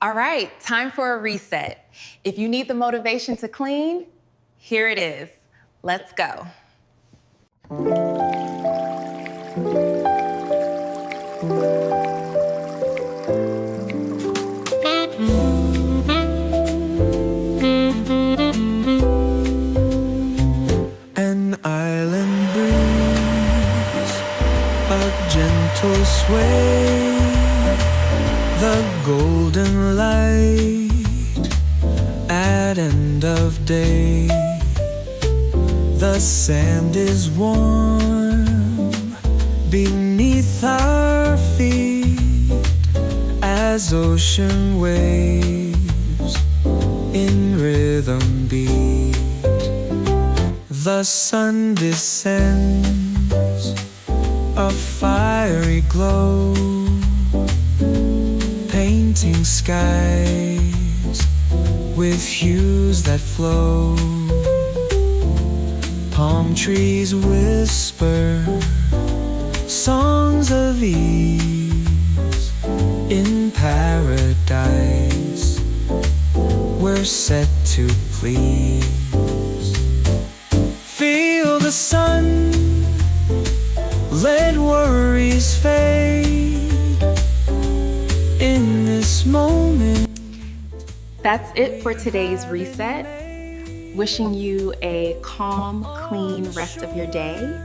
All right, time for a reset. If you need the motivation to clean, here it is. Let's go. An island breeze, a gentle sway, the golden light at end of day. The sand is warm beneath our feet as ocean waves in rhythm beat. The sun descends, a fiery glow, painting skies with hues that flow. Palm trees whisper songs of ease. In paradise we're set to please. Feel the sun, let worries fade in this moment. That's it for today's reset. Wishing you a calm, clean rest of your day.